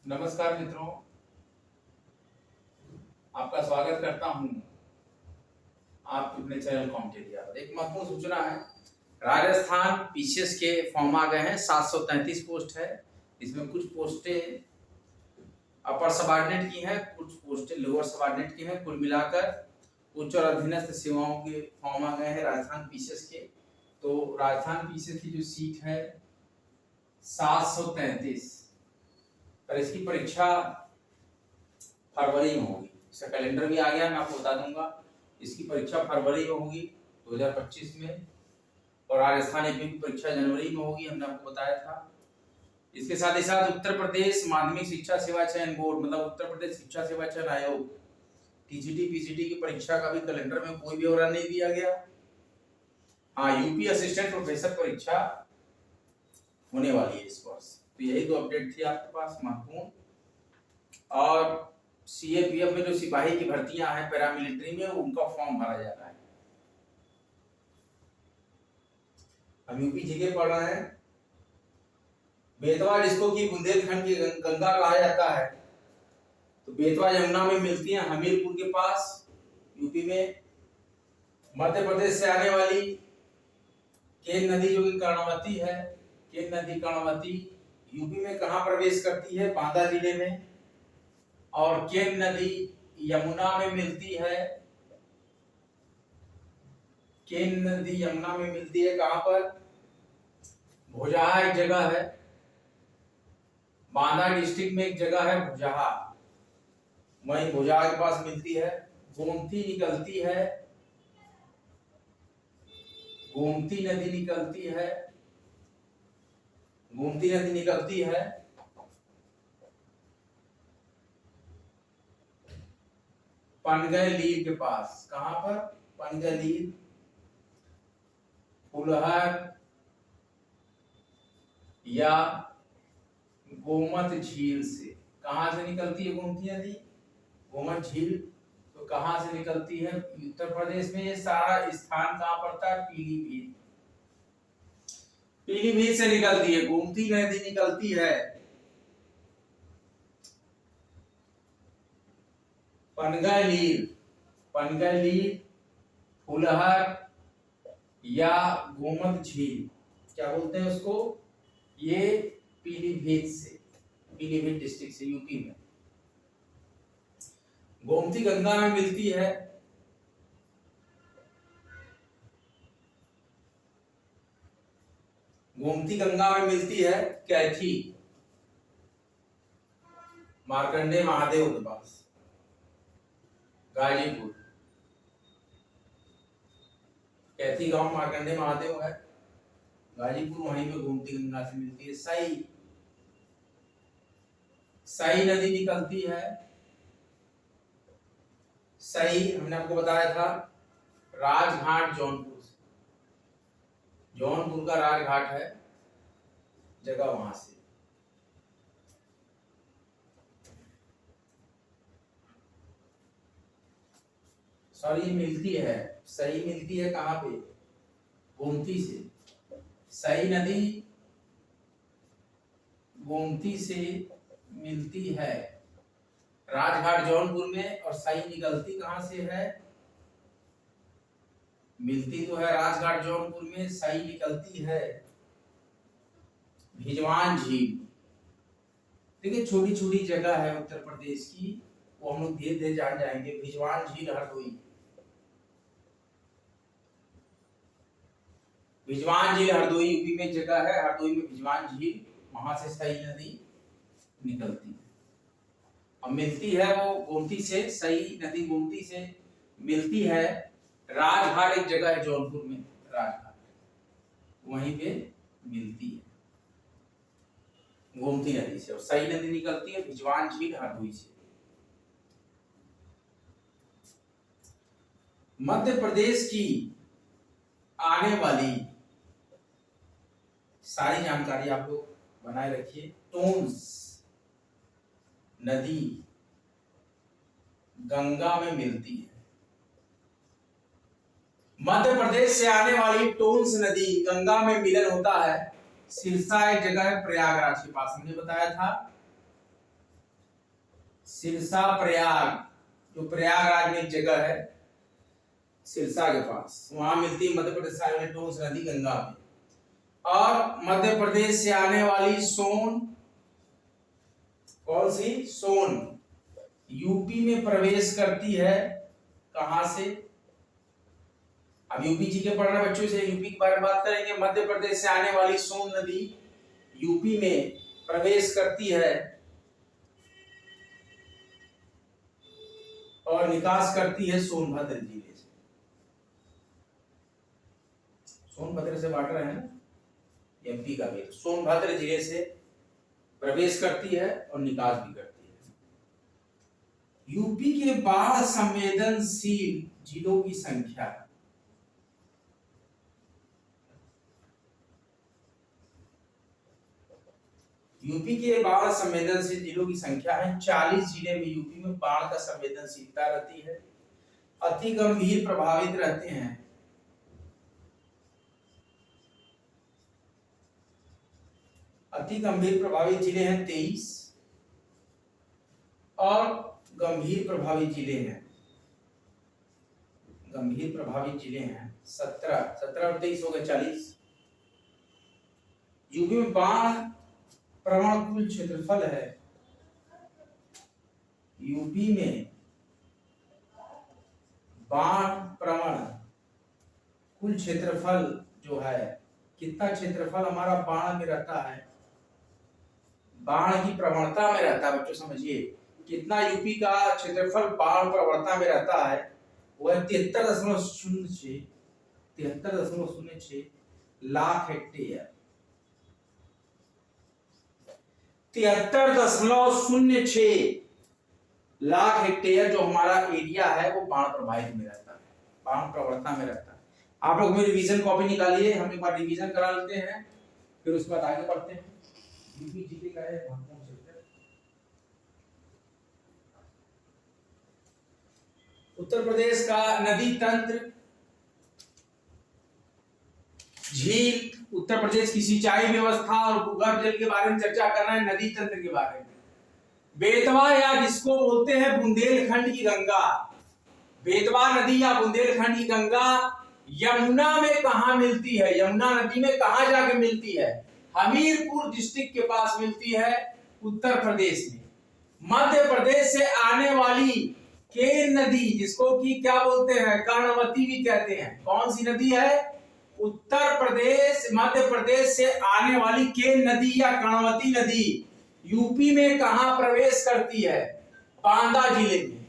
नमस्कार मित्रों, आपका स्वागत करता हूं आप अपने चैनल कॉम्टेरिया पर। एक महत्वपूर्ण सूचना है, राजस्थान पीसीएस के फॉर्म आ गए हैं। 733 पोस्ट है। इसमें कुछ पोस्टें अपर सबऑर्डिनेट की हैं, कुछ पोस्टें लोअर सबऑर्डिनेट की हैं। कुल मिलाकर उच्च और अधीनस्थ सेवाओं के फॉर्म आ गए हैं राजस्थान पीसीएस के। तो राजस्थान पीसीएस की जो सीट है 733, और इसकी परीक्षा फरवरी में होगी। इसका कैलेंडर भी आ गया, मैं आपको बता दूंगा। इसकी परीक्षा फरवरी में होगी 2025 में, और राजस्थान एपी की परीक्षा जनवरी में होगी, हमने आपको बताया था। इसके साथ ही साथ उत्तर प्रदेश माध्यमिक शिक्षा सेवा चयन बोर्ड, मतलब उत्तर प्रदेश शिक्षा सेवा चयन आयोग, टीजीटी पीजीटी की परीक्षा का भी कैलेंडर में कोई विवरण नहीं दिया गया। हाँ, यूपी असिस्टेंट प्रोफेसर परीक्षा होने वाली है इस वर्ष। तो यही दो अपडेट थी आपके पास महत्वपूर्ण। और सीएपीएफ में जो सिपाही की भर्तियां हैं पैरामिलिट्री में, उनका फॉर्म भरा जा रहा है। हम यूपी जीके पढ़ रहे हैं। बेतवा, जिसको कि बुंदेलखंड की गंगा कहा जाता है, तो बेतवा यमुना में मिलती है हमीरपुर के पास यूपी में। मध्य प्रदेश से आने वाली केन नदी जो कि कर्णवती है, केन नदी कर्णवती यूपी में कहाँ प्रवेश करती है? बांदा जिले में। और केन नदी यमुना में मिलती है। केन नदी यमुना में मिलती है कहां पर? भुजहा एक जगह है, बांदा डिस्ट्रिक्ट में एक जगह है भुजहा, वहीं भुजहा के पास मिलती है। गोमती निकलती है, गोमती नदी निकलती है, गोमती नदी निकलती है पनगलीर के पास। कहां पर? पनगलीर, फुलहर या गोमत झील से। कहां से निकलती है गोमती नदी? गोमत झील। तो कहां से निकलती है? उत्तर प्रदेश में। ये सारा स्थान कहां पड़ता है? पीलीभीत। पीलीभीत से निकलती है गोमती नदी, निकलती है पनगलीर, पनगलीर, फुलहर या गोमत झील, क्या बोलते हैं उसको? ये पीलीभीत से, पीलीभीत डिस्ट्रिक्ट से यूपी में। गोमती गंगा में मिलती है। गोमती गंगा में मिलती है कैथी, मार्कंडे महादेव के पास, गाजीपुर। कैथी गांव मार्कंडे महादेव है, गाजीपुर, वहीं पे गोमती गंगा से मिलती है। सई, सई नदी निकलती है। सई हमने आपको बताया था राजघाट जौनपुर से, जौनपुर का राजघाट है जगह, वहां से। सॉरी, मिलती है, सही मिलती है कहां पे? गोमती से। सई नदी गोमती से मिलती है राजघाट जौनपुर में, और सई निकलती कहां से है? मिलती तो है राजघाट जौनपुर में, सई निकलती है भिजवान झील। देखिए, छोटी छोटी जगह है उत्तर प्रदेश की, वो हम लोग धीरे धीरे जान जाएंगे। भिजवान झील हरदोई, भिजवान झील हरदोई यूपी में जगह है। हरदोई में भिजवान झील, वहां से सई नदी निकलती है और मिलती है वो गोमती से। सई नदी गोमती से मिलती है राजघाट, एक जगह है जौनपुर में राजघाट, वहीं पे मिलती है गोमती नदी से। और सई नदी निकलती है भिजवान झील हरदोई से। मध्य प्रदेश की आने वाली सारी जानकारी आप लोग बनाए रखिए। टोंस नदी गंगा में मिलती है। मध्य प्रदेश से आने वाली टोंस नदी गंगा में मिलन होता है। सिरसा एक जगह है प्रयागराज के पास, हमने बताया था। सिरसा प्रयाग, जो प्रयागराज में एक जगह है सिरसा के पास, वहां मिलती है मध्य प्रदेश से आने वाली टोंस नदी गंगा में। और मध्य प्रदेश से आने वाली सोन, कौन सी? सोन यूपी में प्रवेश करती है। कहां से? अब यूपी जी के पढ़ना बच्चों से यूपी के बारे में बात करेंगे। मध्य प्रदेश से आने वाली सोन नदी यूपी में प्रवेश करती है और निकास करती है सोनभद्र जिले से। सोनभद्र से वाटर है ना एमपी का भी, सोनभद्र जिले से प्रवेश करती है और निकास भी करती है। यूपी के बाढ़ संवेदनशील जिलों की संख्या, यूपी के बाढ़ संवेदनशील जिलों की संख्या है 40 जिले में यूपी में बाढ़ का संवेदनशीलता रहती है, अति गंभीर प्रभावित रहते हैं। अति गंभीर प्रभावित जिले हैं 23 और गंभीर प्रभावित जिले हैं 17 और 23 हो गए 40। यूपी में बाढ़ प्रवण कुल क्षेत्रफल है, यूपी में बाढ़ प्रवण कुल क्षेत्रफल जो है, कितना क्षेत्रफल हमारा बाढ़ में रहता है, बाढ़ की प्रवणता में रहता है। बच्चों समझिए कितना यूपी का क्षेत्रफल बाढ़ प्रवणता में रहता है, वह 73.06 लाख हेक्टेयर। 73.06 लाख हेक्टेयर जो हमारा एरिया है वो बाढ़ प्रभावित में रहता है, बाढ़ प्रवणता में रहता है। आप लोग मेरी रिवीजन कॉपी निकालिए, हम एक बार रिवीजन करा लेते हैं, फिर उसके बाद आगे बढ़ते हैं। यूपी जीके का है महत्वपूर्ण क्षेत्र। उत्तर प्रदेश का नदी तंत्र, झील, उत्तर प्रदेश की सिंचाई व्यवस्था और भूगर्भ जल के बारे में चर्चा करना है, नदी तंत्र के बारे में। बेतवा या जिसको बोलते हैं बुंदेलखंड की गंगा, बेतवा नदी या बुंदेलखंड की गंगा यमुना में कहां मिलती है? यमुना नदी में कहां जाके मिलती है? हमीरपुर डिस्ट्रिक्ट के पास मिलती है, उत्तर प्रदेश में। मध्य प्रदेश से आने वाली केन नदी, जिसको कि क्या बोलते हैं, कर्णवती भी कहते हैं, कौन सी नदी है? उत्तर प्रदेश मध्य प्रदेश से आने वाली केन नदी या कर्णवती नदी यूपी में कहां प्रवेश करती है? बांदा जिले में।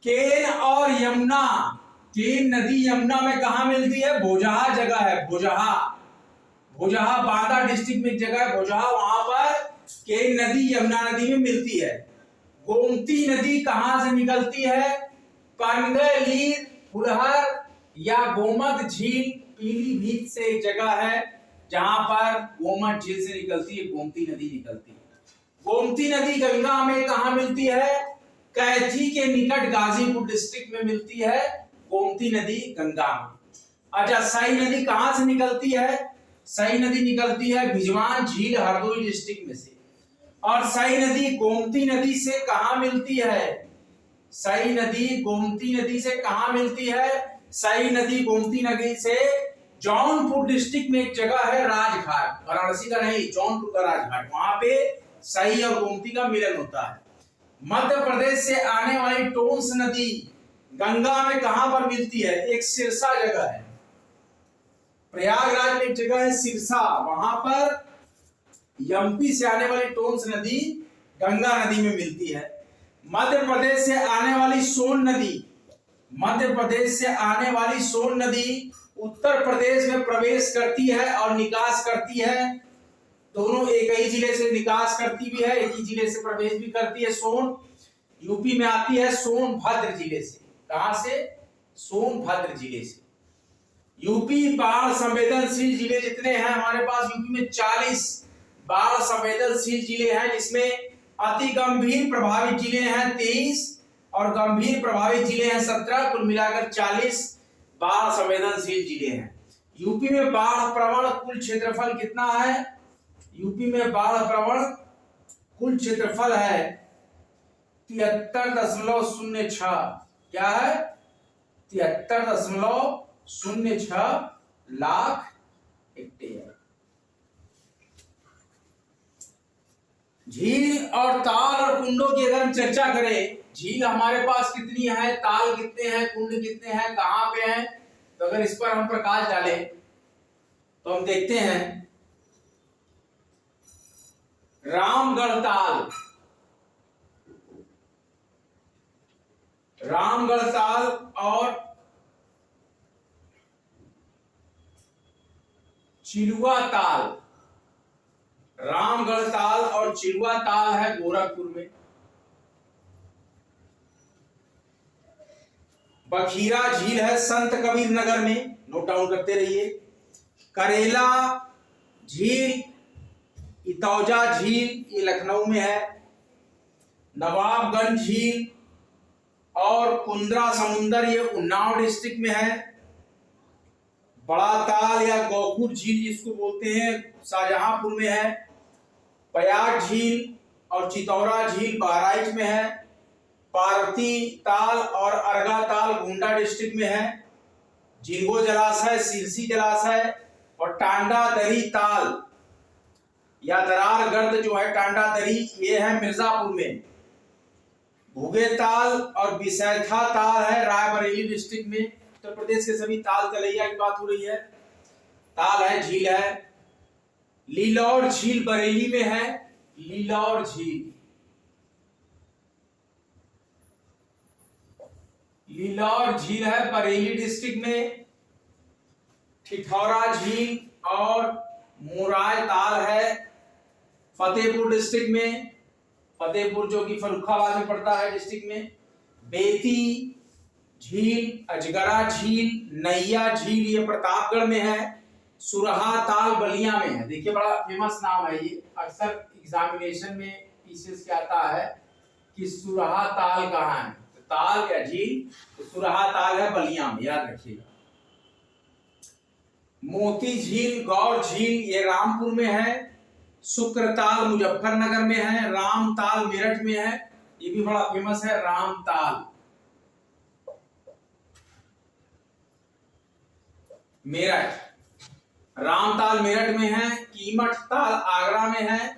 केन और यमुना, केन नदी यमुना में कहां मिलती है? भोजहा जगह है, भोजहा बांदा डिस्ट्रिक्ट में एक जगह है भोजहा, वहां पर केन नदी यमुना नदी में मिलती है। गोमती नदी कहां से निकलती है? पनगलीर, फुलहर या गोमत झील, पीलीभीत से एक जगह है जहां पर गोमत झील से निकलती है, गोमती नदी निकलती है। गोमती नदी गंगा में कहां मिलती है? कैथी के निकट गाजीपुर डिस्ट्रिक्ट में मिलती है गोमती नदी गंगा में। अच्छा, सई नदी कहां से निकलती है? सई नदी निकलती है भिजवान झील हरदोई डिस्ट्रिक्ट में से। और सई नदी गोमती नदी से कहां मिलती है? सई नदी गोमती नदी से कहां मिलती है? सई नदी गोमती नदी से जौनपुर डिस्ट्रिक्ट में एक जगह है राजघाट, वाराणसी का नहीं, जौनपुर का राजघाट, वहां पे सई और गोमती का मिलन होता है। मध्य प्रदेश से आने वाली टोंस नदी गंगा में कहां पर मिलती है? एक सिरसा जगह है, प्रयागराज में एक जगह है सिरसा, वहां पर एमपी से आने वाली टोंस नदी गंगा नदी में मिलती है। मध्य प्रदेश से आने वाली सोन नदी, मध्य प्रदेश से आने वाली सोन नदी उत्तर प्रदेश में प्रवेश करती है और निकास करती है। दोनों एक ही जिले से निकास करती भी है, एक ही जिले से प्रवेश भी करती है। सोन यूपी में आती है सोनभद्र जिले से। कहां से? सोनभद्र जिले से। यूपी बाढ़ संवेदनशील जिले जितने हैं हमारे पास, यूपी में 40 बाढ़ संवेदनशील जिले हैं, जिसमें अति गंभीर प्रभावित जिले हैं 23 और गंभीर प्रभावित जिले हैं 17, कुल मिलाकर 40 बाढ़ संवेदनशील जिले हैं। यूपी में बाढ़ प्रवण कुल क्षेत्रफल कितना है? यूपी में बाढ़ प्रवण कुल क्षेत्रफल है 73.06, क्या है 73.06 लाख हेक्टेयर। झील और ताल और कुंडों की अगर हम चर्चा करें, झील हमारे पास कितनी है, ताल कितने हैं, कुंड कितने हैं, कहां पे हैं, तो अगर इस पर हम प्रकाश डालें तो हम देखते हैं रामगढ़ ताल, रामगढ़ ताल और चिलुआ ताल, रामगढ़ ताल और चिलुआ ताल है गोरखपुर में। बखीरा झील है संत कबीर नगर में, नोट डाउन करते रहिए। करेला झील, इतौजा झील ये लखनऊ में है। नवाबगंज झील और कुंद्रा समुंदर ये उन्नाव डिस्ट्रिक्ट में है। बड़ा ताल या गौखुर झील जिसको बोलते हैं शाहजहांपुर में है। पयाग झील और चितौरा झील बहराइच में है। पार्वती ताल और अर्गा ताल गोंडा डिस्ट्रिक्ट में है। जिंगो जलाशय, सिरसी जलाशय और टांडा दरी ताल या दरार गर्द जो है टांडा दरी ये है मिर्जापुर में। भूगे ताल और बिसैथा ताल है रायबरेली डिस्ट्रिक्ट में। उत्तर प्रदेश के सभी ताल तलैया की बात हो रही है। ताल है, झील है। लीलौर झील बरेली में है, लीलौर झील, लीलौर झील है बरेली डिस्ट्रिक्ट में। ठिठौरा झील और मोराय ताल है फतेहपुर डिस्ट्रिक्ट में, फतेहपुर जो कि फर्रुखाबाद में पड़ता है डिस्ट्रिक्ट में। बेती झील, अजगरा झील, नैया झील ये प्रतापगढ़ में है। सुरहा ताल बलिया में है। देखिए बड़ा फेमस नाम है ये, अक्सर एग्जामिनेशन में पीसीएस के आता है कि सुरहा ताल कहाँ है, तो ताल या झील, तो सुरहा ताल है बलिया में, याद रखिएगा। मोती झील, गौर झील ये रामपुर में है। शुक्र ताल मुजफ्फरनगर में है। राम ताल मेरठ में है, ये भी बड़ा फेमस है राम ताल। मेरठ, रामताल मेरठ में है। कीमठ ताल आगरा में है।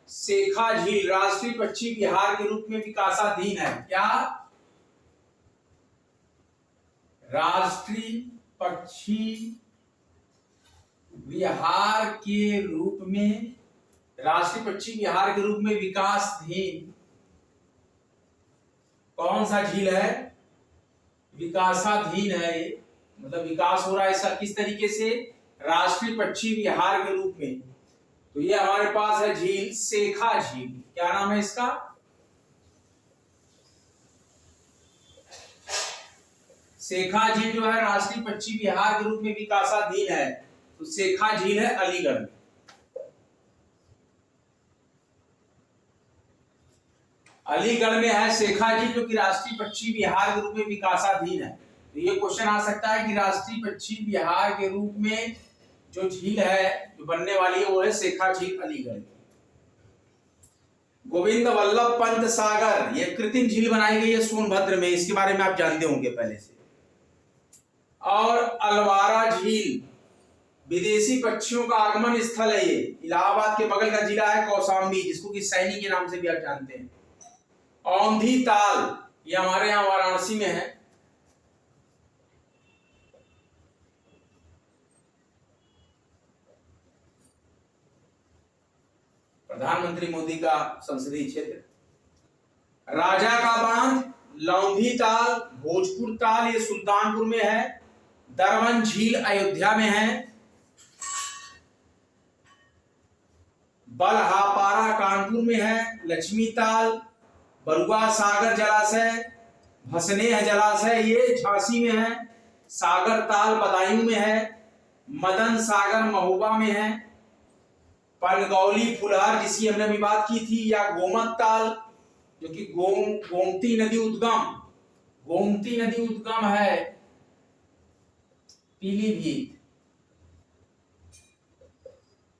सेखा झील राष्ट्रीय पक्षी विहार के रूप में विकासाधीन है। क्या राष्ट्रीय पक्षी विहार के रूप में, राष्ट्रीय पक्षी विहार के रूप में विकासाधीन कौन सा झील है, विकासाधीन है ये, मतलब विकास हो रहा है इसका किस तरीके से, राष्ट्रीय पक्षी विहार के रूप में। तो ये हमारे पास है झील सेखा झील। क्या नाम है इसका, सेखा झील जो है राष्ट्रीय पक्षी विहार के रूप में विकासाधीन है। तो सेखा झील है अलीगढ़ में। अलीगढ़ में है सेखा झील जो कि राष्ट्रीय पक्षी विहार के रूप में विकासाधीन है। तो ये क्वेश्चन आ सकता है कि राष्ट्रीय पक्षी विहार के रूप में जो झील है जो बनने वाली है वो है सेखा झील अलीगढ़। गोविंद वल्लभ पंत सागर ये कृत्रिम झील बनाई गई है सोनभद्र में, इसके बारे में आप जानते होंगे पहले से। और अलवारा झील विदेशी पक्षियों का आगमन स्थल है। ये इलाहाबाद के बगल का जिला है कौशाम्बी, जिसको कि सैनी के नाम से भी आप जानते हैं। औंधी ताल ये हमारे यहाँ वाराणसी में है। प्रधानमंत्री मोदी का संसदीय क्षेत्र। राजा का बांध, लौंधी ताल, भोजपुर ताल ये सुल्तानपुर में है। दरवन झील अयोध्या में है। बलहापारा कानपुर में है। लक्ष्मी ताल, बरुआ सागर जलाशय, भसनेह जलाशय ये झांसी में है। सागर ताल बदायूं में है। मदन सागर महोबा में है। पनगौली फुलहर जिसकी हमने अभी बात की थी, या गोमत ताल जो कि गोमती नदी उद्गम है पीलीभीत।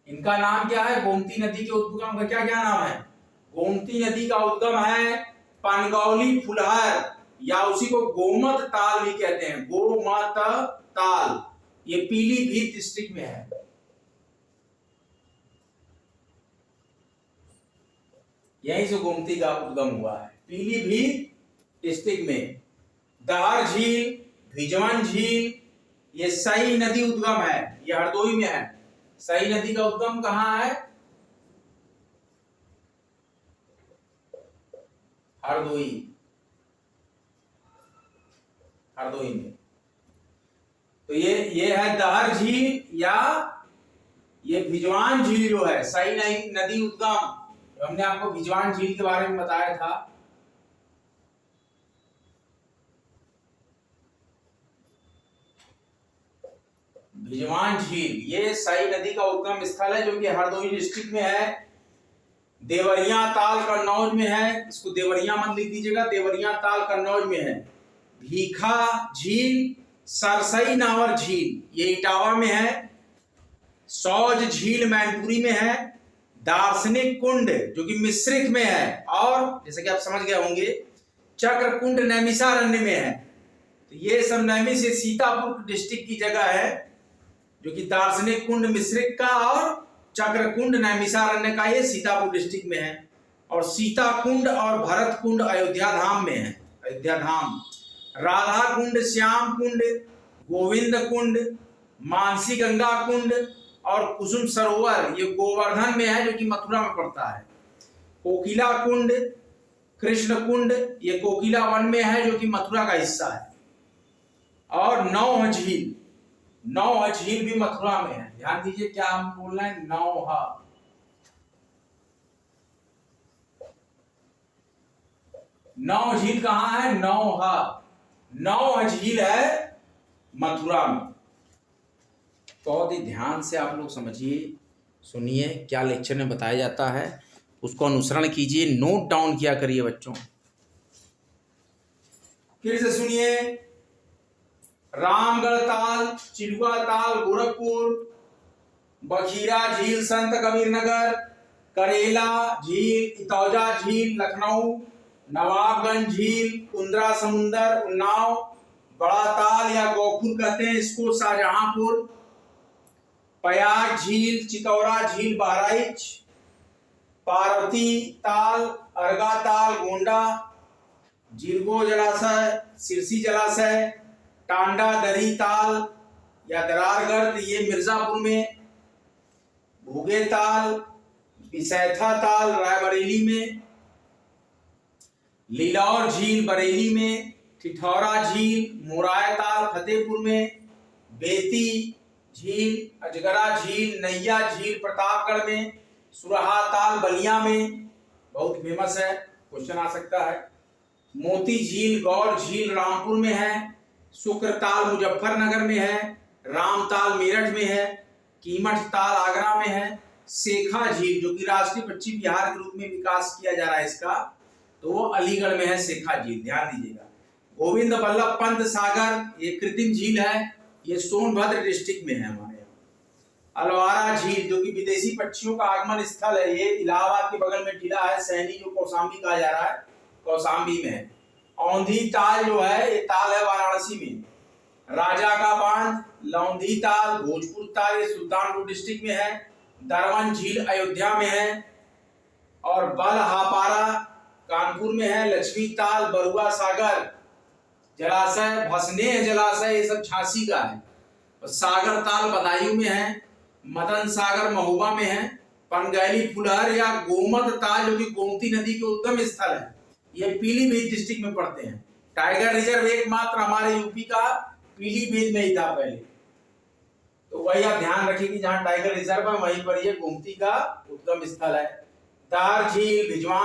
इनका नाम क्या है, गोमती नदी के उद्गम का क्या क्या नाम है, गोमती नदी का उद्गम है पनगौली फुलहर, या उसी को गोमत ताल भी कहते हैं, गोमत ताल। ये पीलीभीत डिस्ट्रिक्ट में है। यहीं से गोमती का उद्गम हुआ है, पीलीभीत डिस्ट्रिक्ट में। दहर झील, भिजवन झील, ये सई नदी उद्गम है, ये हरदोई में है। सई नदी का उद्गम कहाँ है? हरदोई, हरदोई में। तो ये है दहर झील, या ये भिजवान झील जो है, सई नदी उद्गम, हमने आपको भिजवान झील के बारे में बताया था। भिजवान झील ये सई नदी का उद्गम स्थल है, जो कि हरदोई डिस्ट्रिक्ट में है। देवरिया ताल कन्नौज में है, इसको देवरिया मत लिख दीजिएगा, देवरिया ताल कन्नौज में है। भीखा झील, सरसई नावर झील ये इटावा में है। सौज झील मैनपुरी में है। दार्शनिक कुंड जो कि मिश्रिख में है, और जैसे कि आप समझ गए होंगे चक्र कुंड नैमिषारण्य में है। तो ये सब नैमिष से सीतापुर डिस्ट्रिक्ट की जगह है, जो कि दार्शनिक कुंड मिश्रिख का और चक्र कुंड नैमिषारण्य का ये सीतापुर डिस्ट्रिक्ट में है। और सीता कुंड और भरत कुंड अयोध्या धाम में है, अयोध्या धाम। राधा कुंड, श्याम कुंड, गोविंद कुंड, मानसी गंगा कुंड और कुसुम सरोवर ये गोवर्धन में है, जो कि मथुरा में पड़ता है। कोकिला कुंड, कृष्ण कुंड ये कोकिला वन में है, जो कि मथुरा का हिस्सा है। और नौह झील, नौह झील भी मथुरा में है। ध्यान दीजिए क्या हम बोल रहे हैं, नौह। नौह झील कहाँ है? नौह, नौह झील है मथुरा में। बहुत ही ध्यान से आप लोग समझिए, सुनिए क्या लेक्चर में बताया जाता है, उसको अनुसरण कीजिए, नोट डाउन किया करिए बच्चों। फिर से सुनिए, रामगढ़ ताल, चिलुआ ताल गोरखपुर, बखीरा झील संत कबीर नगर, करेला झील, इतौजा झील लखनऊ, नवाबगंज झील, कुंद्रा समुंदर उन्नाव, बड़ा ताल या गोखुर कहते हैं इसको शाहजहांपुर, पयाग झील, चितौरा झील बहराइच, पार्वती ताल, अर्गा ताल गोंडा, जिरगो जलाशय, सिरसी जलाशय, टांडा दरी ताल या दरारगढ़ ये मिर्जापुर में, भूगे ताल, बिसैथा ताल रायबरेली में, लीलौर झील बरेली में, ठिठौरा झील, मोराय ताल फतेहपुर में, बेती झील, अजगरा झील, नैया झील प्रतापगढ़ में, सुरहा ताल बलिया में, बहुत फेमस है, क्वेश्चन आ सकता है। मोती झील, गौर झील रामपुर में है, शुक्र ताल मुजफ्फरनगर में है, राम ताल मेरठ में है, कीमठ ताल आगरा में है, शेखा झील जो कि राष्ट्रीय पक्षी विहार के रूप में विकास किया जा रहा है इसका, तो वो अलीगढ़ में है शेखा झील, ध्यान दीजिएगा। गोविंद बल्लभ पंत सागर ये कृत्रिम झील है, ये सोनभद्र डिस्ट्रिक्ट में है हमारे यहाँ। अलवारा झील जो कि विदेशी पक्षियों का आगमन स्थल है, ये इलाहाबाद के बगल में टिला है सैनी जो कौशाम्बी कहा जा रहा है, कौशाम्बी में है। औंधी ताल जो है ये ताल है वाराणसी में। राजा का बांध, लौंधी ताल, भोजपुर ताल ये सुल्तानपुर डिस्ट्रिक्ट में है। दरवन झील अयोध्या में है, और बलहापारा कानपुर में है। लक्ष्मी ताल, बरुआ सागर जलाशय, भसनेह जलाशय ये सब झांसी का है। सागर ताल बदायूं में है। मदन सागर महुआ में है। पनगैली फुलहर या गोमत ताल जो कि गोमती नदी के उद्गम स्थल है, ये पीलीभीत डिस्ट्रिक्ट में पड़ते हैं। टाइगर रिजर्व एकमात्र हमारे यूपी का पीलीभीत में ही था पहले, तो वही आप ध्यान रखिए कि जहाँ टाइगर रिजर्व है वहीं पर ये गोमती का उद्गम स्थल है। दार झील, भिजवान